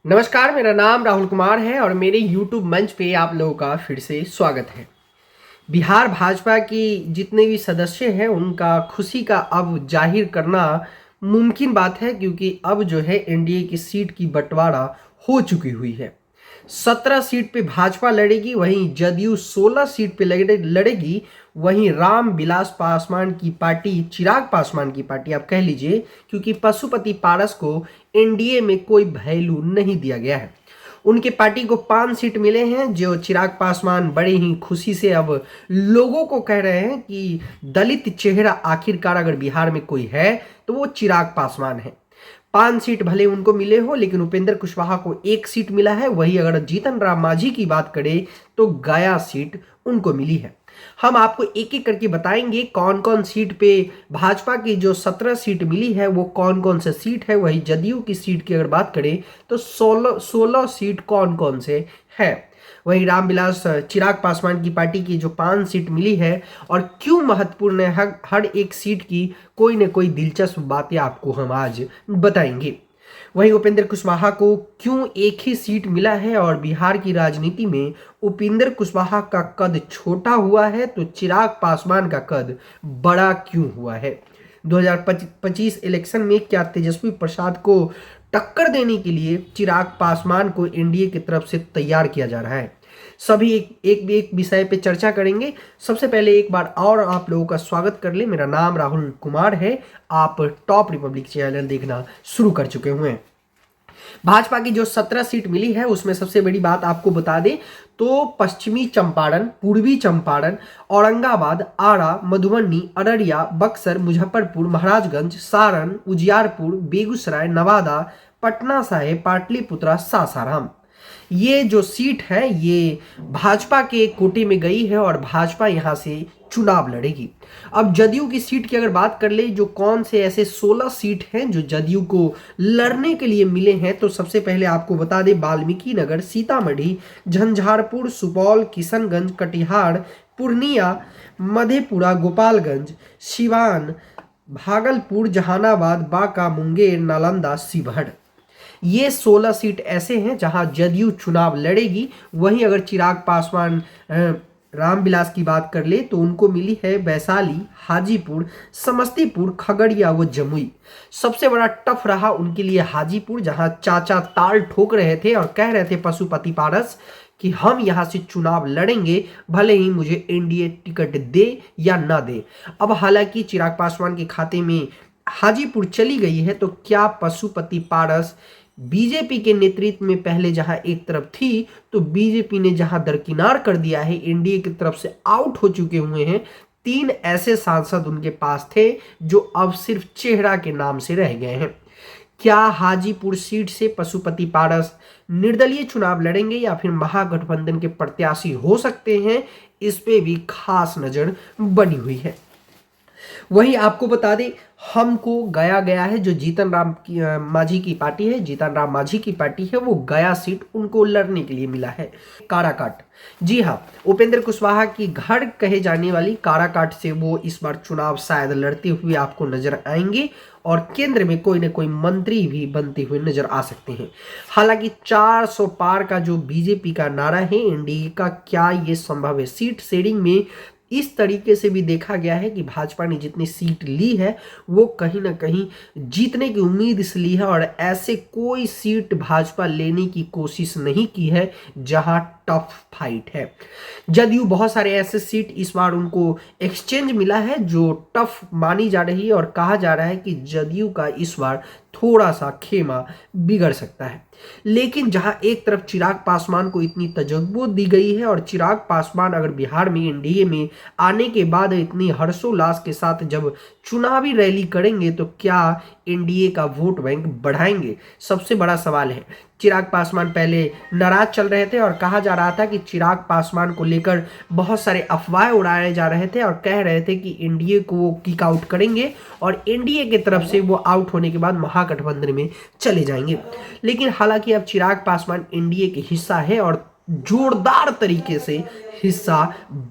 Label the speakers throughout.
Speaker 1: नमस्कार, मेरा नाम राहुल कुमार है और मेरे YouTube मंच पे आप लोगों का फिर से स्वागत है। बिहार भाजपा की जितने भी सदस्य हैं उनका खुशी का अब जाहिर करना मुमकिन बात है, क्योंकि अब जो है एनडीए की सीट की बंटवारा हो चुकी हुई है। 17 सीट पे भाजपा लड़ेगी, वहीं जदयू 16 सीट पे लड़ेगी। वहीं राम विलास पासवान की पार्टी, चिराग पासवान की पार्टी आप कह लीजिए, क्योंकि पशुपति पारस को एनडीए में कोई वैल्यू नहीं दिया गया है। उनके पार्टी को 5 सीट मिले हैं, जो चिराग पासवान बड़े ही खुशी से अब लोगों को कह रहे हैं कि दलित चेहरा आखिरकार अगर बिहार में कोई है तो वो चिराग पासवान है। 5 सीट भले उनको मिले हो, लेकिन उपेंद्र कुशवाहा को 1 सीट मिला है। वही अगर जीतन राम मांझी की बात करें तो गया सीट उनको मिली है। हम आपको एक एक करके बताएंगे कौन कौन सीट पे भाजपा की जो 17 सीट मिली है वो कौन कौन से सीट है। वही जदयू की सीट की अगर बात करें तो 16 सीट कौन कौन से है। वही रामविलास चिराग पासवान की पार्टी की जो 5 सीट मिली है और क्यों महत्वपूर्ण है, हर एक सीट की कोई न कोई दिलचस्प बातें आपको हम आज बताएंगे। वहीं उपेंद्र कुशवाहा को क्यों एक ही सीट मिला है और बिहार की राजनीति में उपेंद्र कुशवाहा का कद छोटा हुआ है तो चिराग पासवान का कद बड़ा क्यों हुआ है। 2025 इलेक्शन में क्या तेजस्वी प्रसाद को टक्कर देने के लिए चिराग पासवान को एनडीए की तरफ से तैयार किया जा रहा है। सभी एक विषय पे चर्चा करेंगे। सबसे पहले एक बार और आप लोगों का स्वागत कर ले, मेरा नाम राहुल कुमार है। आप टॉप रिपब्लिक चैनल देखना शुरू कर चुके हुए हैं। भाजपा की जो 17 सीट मिली है उसमें सबसे बड़ी बात आपको बता दें तो पश्चिमी चंपारण, पूर्वी चंपारण, औरंगाबाद, आरा, मधुबनी, अररिया, बक्सर, मुजफ्फरपुर, महाराजगंज, सारण, उजियारपुर, बेगूसराय, नवादा, पटना साहिब, पाटलिपुत्रा, सासाराम, ये जो सीट है ये भाजपा के कोटे में गई है और भाजपा यहां से चुनाव लड़ेगी। अब जदयू की सीट की अगर बात कर ले, जो कौन से ऐसे 16 सीट हैं जो जदयू को लड़ने के लिए मिले हैं, तो सबसे पहले आपको बता दें वाल्मीकि नगर, सीतामढ़ी, झंझारपुर, सुपौल, किशनगंज, कटिहार, पूर्णिया, मधेपुरा, गोपालगंज, सिवान, भागलपुर, जहानाबाद, बांका, मुंगेर, नालंदा, शिवहर, ये 16 सीट ऐसे हैं जहां जदयू चुनाव लड़ेगी। वहीं अगर चिराग पासवान रामविलास की बात कर ले तो उनको मिली है वैशाली, हाजीपुर, समस्तीपुर, खगड़िया व जमुई। सबसे बड़ा टफ रहा उनके लिए हाजीपुर, जहां चाचा ताल ठोक रहे थे और कह रहे थे पशुपति पारस कि हम यहां से चुनाव लड़ेंगे, भले ही मुझे एनडीए टिकट दे या ना दे। अब हालांकि चिराग पासवान के खाते में हाजीपुर चली गई है, तो क्या पशुपति पारस बीजेपी के नेतृत्व में पहले जहां एक तरफ थी तो बीजेपी ने जहां दरकिनार कर दिया है, एनडीए की तरफ से आउट हो चुके हुए हैं। 3 ऐसे सांसद उनके पास थे जो अब सिर्फ चेहरा के नाम से रह गए हैं। क्या हाजीपुर सीट से पशुपति पारस निर्दलीय चुनाव लड़ेंगे या फिर महागठबंधन के प्रत्याशी हो सकते हैं, इस पे भी खास नजर बनी हुई है। वहीं आपको बता दें हमको गया है, जो जीतन राम मांझी की पार्टी है, जीतन राम मांझी की पार्टी है, वो गया सीट उनको लड़ने के लिए मिला है। काराकाट, जी हाँ, उपेंद्र कुशवाहा की घर कहे जाने वाली काराकाट से वो इस बार चुनाव शायद लड़ते हुए आपको नजर आएंगे और केंद्र में कोई न कोई मंत्री भी बनते हुए नजर आ सकते हैं। हालांकि 400 पार का जो बीजेपी का नारा है एनडीए का, क्या ये संभव है? सीट शेयरिंग में इस तरीके से भी देखा गया है कि भाजपा ने जितनी सीट ली है वो कहीं ना कहीं जीतने की उम्मीद से ली है और ऐसे कोई सीट भाजपा लेने की कोशिश नहीं की है जहां टफ फाइट है। जदयू बहुत सारे ऐसे सीट इस बार उनको एक्सचेंज मिला है जो टफ मानी जा रही है और कहा जा रहा है कि जदयू का इस बार थोड़ा सा खेमा बिगड़ सकता है। लेकिन जहां एक तरफ चिराग पासवान को इतनी तजर्बो दी गई है और चिराग पासवान अगर बिहार में एनडीए में आने के बाद इतनी हर्षोल्लास के साथ जब चुनावी रैली करेंगे तो क्या एनडीए का वोट बैंक बढ़ाएंगे, सबसे बड़ा सवाल है। चिराग पासवान पहले नाराज चल रहे थे और कहा जा रहा था कि चिराग पासवान को लेकर बहुत सारे अफवाहें उड़ाए जा रहे थे और कह रहे थे कि एनडीए को वो किक आउट करेंगे और एनडीए की तरफ से वो आउट होने के बाद महागठबंधन में चले जाएंगे। लेकिन हालांकि अब चिराग पासवान एनडीए के हिस्सा है और जोरदार तरीके से हिस्सा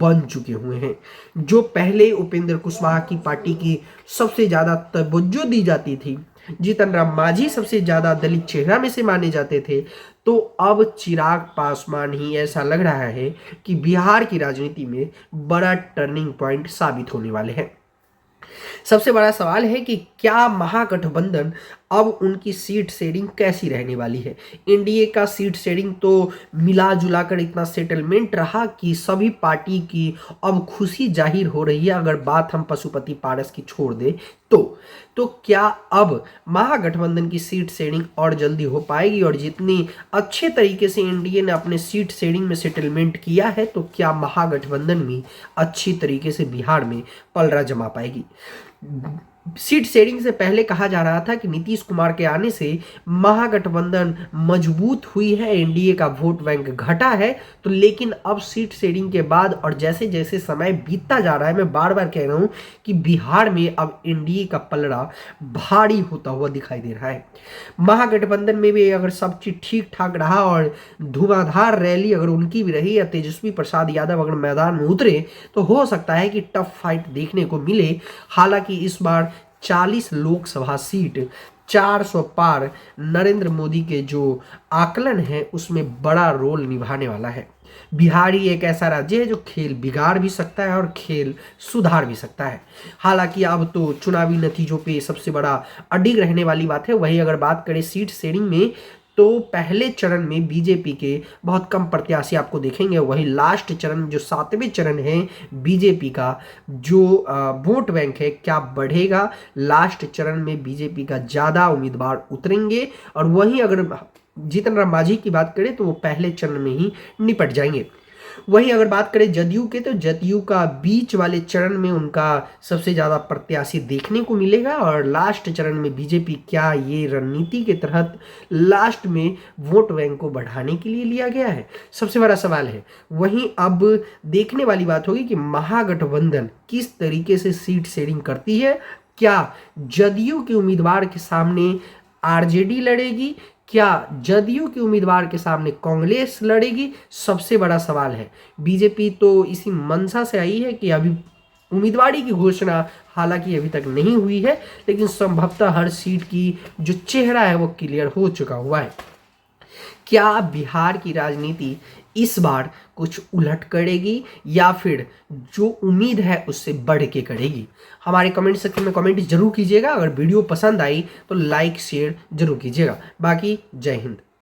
Speaker 1: बन चुके हुए हैं। जो पहले उपेंद्र कुशवाहा की पार्टी की सबसे ज्यादा तवज्जो दी जाती थी जीतन राम मांझी सबसे ज्यादा दलित चेहरा में से माने जाते थे, तो अब चिराग पासवान ही ऐसा लग रहा है कि बिहार की राजनीति में बड़ा टर्निंग पॉइंट साबित होने वाले हैं। सबसे बड़ा सवाल है कि क्या महागठबंधन अब उनकी सीट शेयरिंग कैसी रहने वाली है। एनडीए का सीट शेयरिंग तो मिला जुला कर इतना सेटलमेंट रहा कि सभी पार्टी की अब खुशी जाहिर हो रही है। अगर बात हम पशुपति पारस की छोड़ दें तो क्या अब महागठबंधन की सीट शेयरिंग और जल्दी हो पाएगी, और जितनी अच्छे तरीके से एनडीए ने अपने सीट शेयरिंग में सेटलमेंट किया है, तो क्या महागठबंधन भी अच्छी तरीके से बिहार में पलड़ा जमा पाएगी। सीट शेयरिंग से पहले कहा जा रहा था कि नीतीश कुमार के आने से महागठबंधन मजबूत हुई है, एनडीए का वोट बैंक घटा है। तो लेकिन अब सीट शेयरिंग के बाद और जैसे जैसे समय बीतता जा रहा है, मैं बार बार कह रहा हूं कि बिहार में अब एनडीए का पलड़ा भारी होता हुआ दिखाई दे रहा है। महागठबंधन में भी अगर सब चीज ठीक ठाक रहा और धुआंधार रैली अगर उनकी भी रही या तेजस्वी प्रसाद यादव अगर मैदान में उतरे, तो हो सकता है कि टफ फाइट देखने को मिले। हालांकि इस बार 40 लोकसभा सीट 400 पार नरेंद्र मोदी के जो आकलन है उसमें बड़ा रोल निभाने वाला है। बिहार ही एक ऐसा राज्य है जो खेल बिगाड़ भी सकता है और खेल सुधार भी सकता है। हालांकि अब तो चुनावी नतीजों पे सबसे बड़ा अडिग रहने वाली बात है। वही अगर बात करें सीट शेयरिंग में, तो पहले चरण में बीजेपी के बहुत कम प्रत्याशी आपको देखेंगे। वही लास्ट चरण जो 7वें चरण है, बीजेपी का जो वोट बैंक है क्या बढ़ेगा। लास्ट चरण में बीजेपी का ज्यादा उम्मीदवार उतरेंगे, और वहीं अगर जीतन राम मांझी की बात करें तो वो पहले चरण में ही निपट जाएंगे। वहीं अगर बात करें जदयू के, तो जदयू का बीच वाले चरण में उनका सबसे ज्यादा प्रत्याशी देखने को मिलेगा, और लास्ट चरण में बीजेपी क्या ये रणनीति के तहत लास्ट में वोट बैंक को बढ़ाने के लिए लिया गया है, सबसे बड़ा सवाल है। वहीं अब देखने वाली बात होगी कि महागठबंधन किस तरीके से सीट शेयरिंग करती है। क्या जदयू के उम्मीदवार के सामने आरजेडी लड़ेगी, क्या जदयू के उम्मीदवार के सामने कांग्रेस लड़ेगी, सबसे बड़ा सवाल है। बीजेपी तो इसी मंशा से आई है कि अभी उम्मीदवारी की घोषणा हालांकि अभी तक नहीं हुई है, लेकिन संभवतः हर सीट की जो चेहरा है वो क्लियर हो चुका हुआ है। क्या बिहार की राजनीति इस बार कुछ उलट करेगी या फिर जो उम्मीद है उससे बढ़ के करेगी। हमारे कमेंट सेक्शन में कमेंट जरूर कीजिएगा। अगर वीडियो पसंद आई तो लाइक शेयर जरूर कीजिएगा। बाकी जय हिंद।